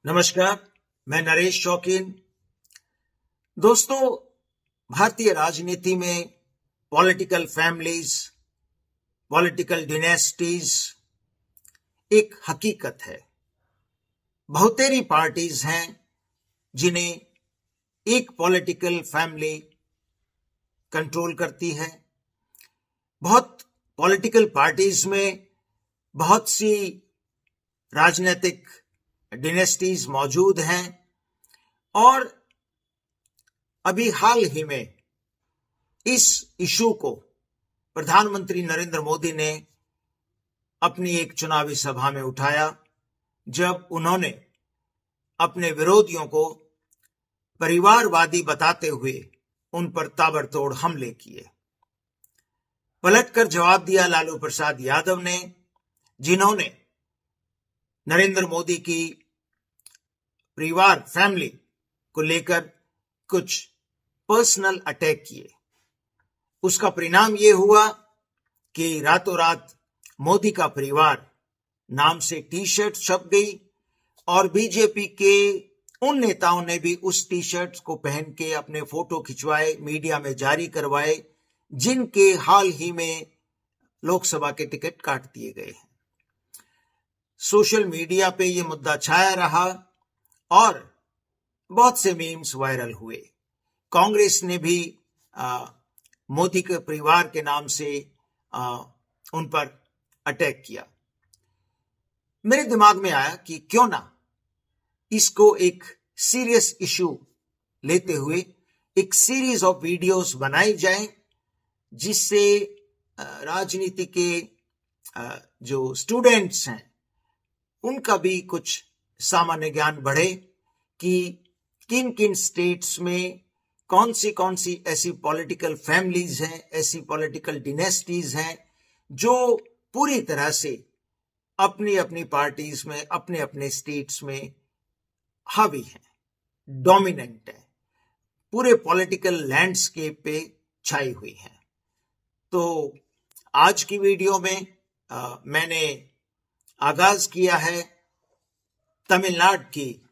नमस्कार, मैं नरेश शौकीन। दोस्तों, भारतीय राजनीति में पॉलिटिकल फैमिलीज, पॉलिटिकल डिनेस्टीज एक हकीकत है। बहुतेरी पार्टीज हैं जिन्हें एक पॉलिटिकल फैमिली कंट्रोल करती है। बहुत पॉलिटिकल पार्टीज में बहुत सी राजनीतिक डिनेस्टीज मौजूद हैं और अभी हाल ही में इस इशू को प्रधानमंत्री नरेंद्र मोदी ने अपनी एक चुनावी सभा में उठाया, जब उन्होंने अपने विरोधियों को परिवारवादी बताते हुए उन पर ताबड़तोड़ हमले किए। पलटकर जवाब दिया लालू प्रसाद यादव ने, जिन्होंने नरेंद्र मोदी की परिवार फैमिली को लेकर कुछ पर्सनल अटैक किए। उसका परिणाम यह हुआ कि रातों रात मोदी का परिवार नाम से टी शर्ट छप गई और बीजेपी के उन नेताओं ने भी उस टी शर्ट को पहन के अपने फोटो खिंचवाए, मीडिया में जारी करवाए, जिनके हाल ही में लोकसभा के टिकट काट दिए गए हैं। सोशल मीडिया पे ये मुद्दा छाया रहा और बहुत से मीम्स वायरल हुए। कांग्रेस ने भी मोदी के परिवार के नाम से उन पर अटैक किया। मेरे दिमाग में आया कि क्यों ना इसको एक सीरियस इशू लेते हुए एक सीरीज ऑफ वीडियोस बनाई जाए, जिससे राजनीति के जो स्टूडेंट्स हैं उनका भी कुछ सामान्य ज्ञान बढ़े कि किन किन स्टेट्स में कौन सी ऐसी पॉलिटिकल फैमिलीज हैं, ऐसी पॉलिटिकल डिनेस्टीज हैं जो पूरी तरह से अपनी अपनी पार्टीज में, अपने अपने स्टेट्स में हावी हैं, डोमिनेंट है, पूरे पॉलिटिकल लैंडस्केप पे छाई हुई हैं। तो आज की वीडियो में मैंने आगाज किया है तमिलनाडु की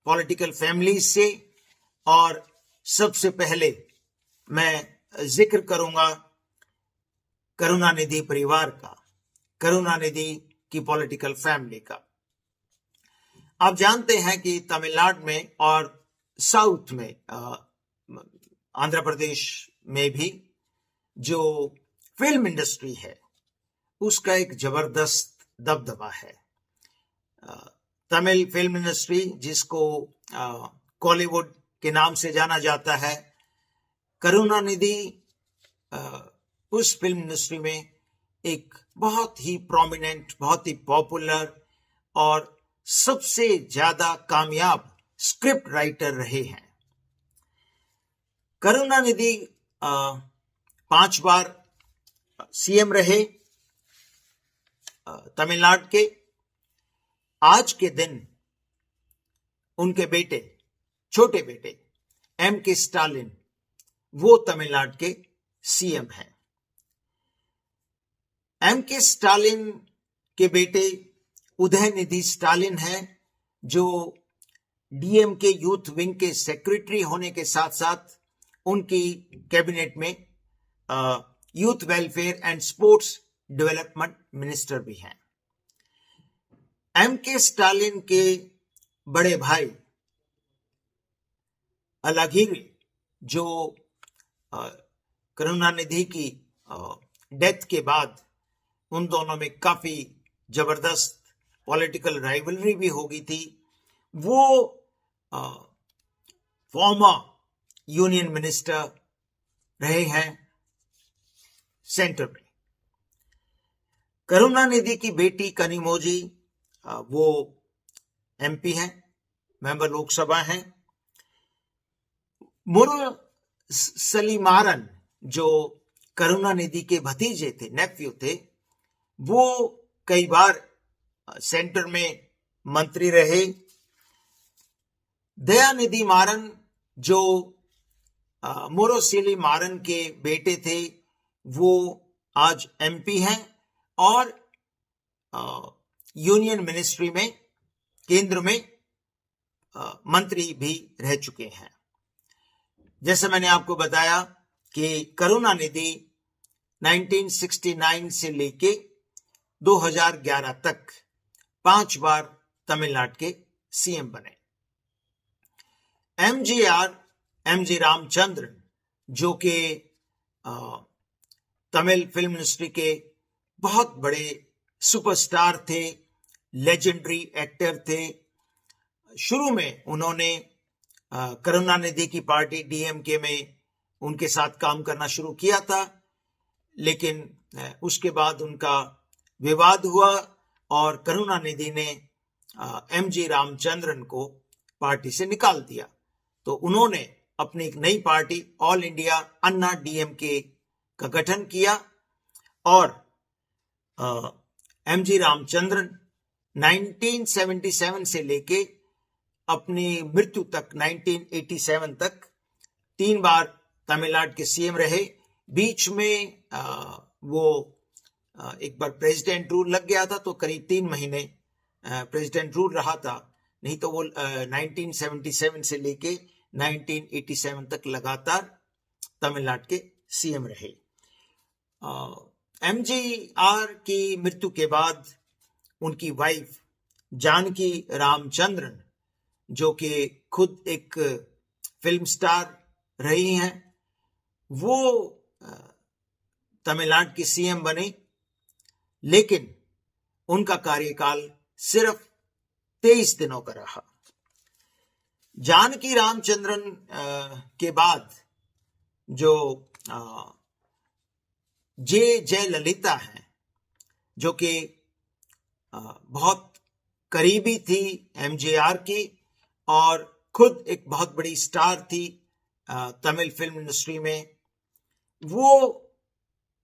पॉलिटिकल फैमिलीज से, और सबसे पहले मैं जिक्र करूंगा करुणानिधि परिवार का, करुणानिधि की पॉलिटिकल फैमिली का। आप जानते हैं कि तमिलनाडु में और साउथ में, आंध्र प्रदेश में भी जो फिल्म इंडस्ट्री है उसका एक जबरदस्त दबदबा है। तमिल फिल्म इंडस्ट्री, जिसको कॉलीवुड के नाम से जाना जाता है, करुणानिधि उस फिल्म इंडस्ट्री में एक बहुत ही प्रोमिनेंट, बहुत ही पॉपुलर और सबसे ज्यादा कामयाब स्क्रिप्ट राइटर रहे हैं। करुणानिधि 5 बार सीएम रहे तमिलनाडु के। आज के दिन उनके बेटे, छोटे बेटे M.K. स्टालिन, वो तमिलनाडु के सीएम हैं। M.K. स्टालिन के बेटे उदयनिधि स्टालिन हैं, जो डीएमके यूथ विंग के सेक्रेटरी होने के साथ साथ उनकी कैबिनेट में youth welfare and sports development minister भी हैं। M.K. स्टालिन के बड़े भाई अलागिरी, जो करुणानिधि की डेथ के बाद उन दोनों में काफी जबरदस्त पॉलिटिकल राइवलरी भी हो गई थी, वो फॉर्मर यूनियन मिनिस्टर रहे हैं सेंटर में। करुणानिधि की बेटी कनिमोझी, वो एमपी हैं, मेंबर लोकसभा हैं। मुरलीधरन, जो करुणानिधि के भतीजे थे, नेफ्यू थे, वो कई बार सेंटर में मंत्री रहे। दयानिधि मारन, जो मुरली मारन के बेटे थे, वो आज एमपी हैं और यूनियन मिनिस्ट्री में केंद्र में मंत्री भी रह चुके हैं। जैसे मैंने आपको बताया कि करुणानिधि 1969 से लेके 2011 तक 5 बार तमिलनाडु के सीएम बने। एमजी रामचंद्रन, जो कि तमिल फिल्म इंडस्ट्री के बहुत बड़े सुपरस्टार थे, लेजेंडरी एक्टर थे। शुरू में उन्होंने करुणानिधि की पार्टी डीएमके में उनके साथ काम करना शुरू किया था, लेकिन उसके बाद उनका विवाद हुआ और करुणानिधि ने एमजी रामचंद्रन को पार्टी से निकाल दिया। तो उन्होंने अपनी एक नई पार्टी ऑल इंडिया अन्ना डीएमके का गठन किया और एमजी रामचंद्रन 1977 से लेके अपनी मृत्यु तक 1987 तक 3 बार तमिलनाडु के सीएम रहे। बीच में वो एक बार प्रेसिडेंट रूल लग गया था, तो करीब 3 महीने प्रेसिडेंट रूल रहा था, नहीं तो वो 1977 से लेके 1987 तक लगातार तमिलनाडु के सीएम रहे। एमजीआर की मृत्यु के बाद उनकी वाइफ जानकी रामचंद्रन, जो कि खुद एक फिल्म स्टार रही हैं, वो तमिलनाडु की सीएम बने, लेकिन उनका कार्यकाल सिर्फ 23 दिनों का रहा। जानकी रामचंद्रन के बाद जो जयललिता हैं, जो कि बहुत करीबी थी एमजीआर की और खुद एक बहुत बड़ी स्टार थी तमिल फिल्म इंडस्ट्री में, वो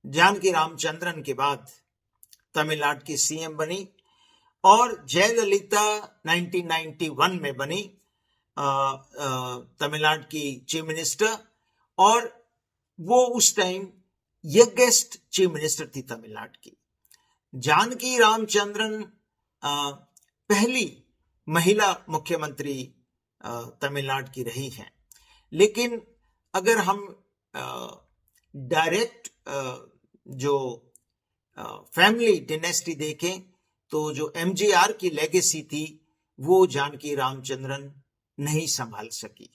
जानकी रामचंद्रन के बाद तमिलनाडु की सीएम बनी और जयललिता 1991 में बनी तमिलनाडु की चीफ मिनिस्टर, और वो उस टाइम यंगेस्ट चीफ मिनिस्टर थी तमिलनाडु की। जानकी रामचंद्रन पहली महिला मुख्यमंत्री तमिलनाडु की रही हैं। लेकिन अगर हम डायरेक्ट जो फैमिली डिनेस्टी देखें, तो जो एमजीआर की लेगेसी थी वो जानकी रामचंद्रन नहीं संभाल सकी।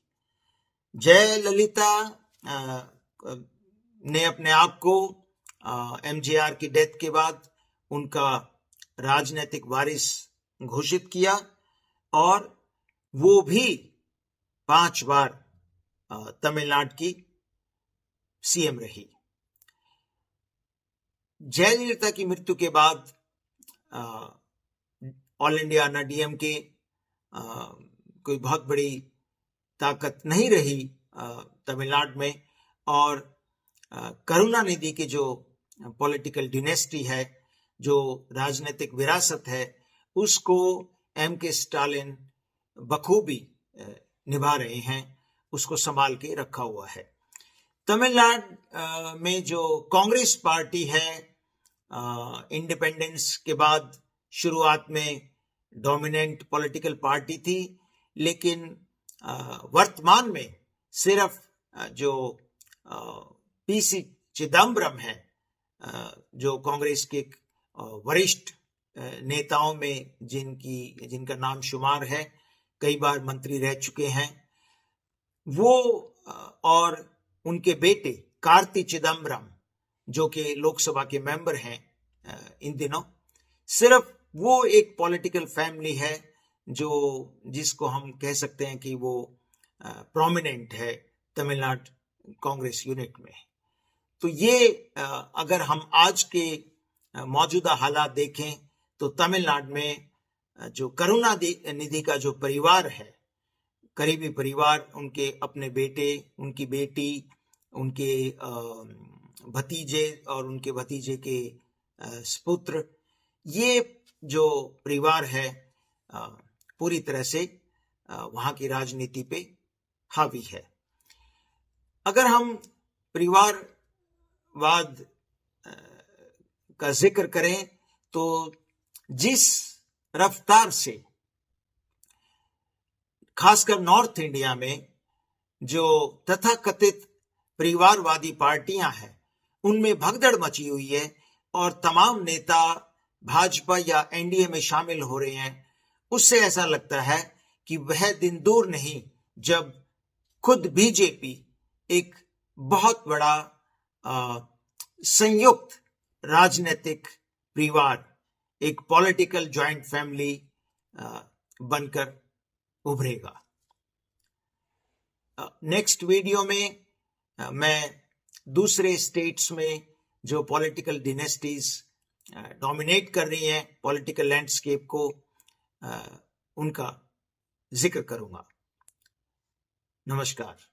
जयललिता ने अपने आप को एमजीआर की डेथ के बाद उनका राजनीतिक वारिस घोषित किया और वो भी 5 बार तमिलनाडु की सीएम रही। जयललिता की मृत्यु के बाद ऑल इंडिया अन्ना डीएमके कोई बहुत बड़ी ताकत नहीं रही तमिलनाडु में, और करुणानिधि की जो पॉलिटिकल डिनेस्टी है, जो राजनीतिक विरासत है, उसको एमके स्टालिन बखूबी निभा रहे हैं, उसको संभाल के रखा हुआ है। तमिलनाडु में जो कांग्रेस पार्टी है, इंडिपेंडेंस के बाद शुरुआत में डोमिनेंट पॉलिटिकल पार्टी थी, लेकिन वर्तमान में सिर्फ जो पीसी चिदम्बरम है, जो कांग्रेस के वरिष्ठ नेताओं में जिनका नाम शुमार है, कई बार मंत्री रह चुके हैं, वो और उनके बेटे कार्ति चिदम्बरम, जो कि लोकसभा के मेंबर हैं इन दिनों, सिर्फ वो एक पॉलिटिकल फैमिली है जिसको हम कह सकते हैं कि वो प्रोमिनेंट है तमिलनाडु कांग्रेस यूनिट में। तो ये अगर हम आज के मौजूदा हालात देखें तो तमिलनाडु में जो करुणानिधि का जो परिवार है, करीबी परिवार, उनके अपने बेटे, उनकी बेटी, उनके भतीजे और उनके भतीजे के सुपुत्र, ये जो परिवार है पूरी तरह से वहां की राजनीति पे हावी है। अगर हम परिवारवाद का जिक्र करें तो जिस रफ्तार से खासकर नॉर्थ इंडिया में जो तथाकथित परिवारवादी पार्टियां हैं उनमें भगदड़ मची हुई है और तमाम नेता भाजपा या एनडीए में शामिल हो रहे हैं, उससे ऐसा लगता है कि वह दिन दूर नहीं जब खुद बीजेपी एक बहुत बड़ा संयुक्त राजनीतिक परिवार, एक पॉलिटिकल जॉइंट फैमिली बनकर उभरेगा। नेक्स्ट वीडियो में मैं दूसरे स्टेट्स में जो पॉलिटिकल डिनेस्टीज डोमिनेट कर रही हैं पॉलिटिकल लैंडस्केप को, उनका जिक्र करूंगा। नमस्कार।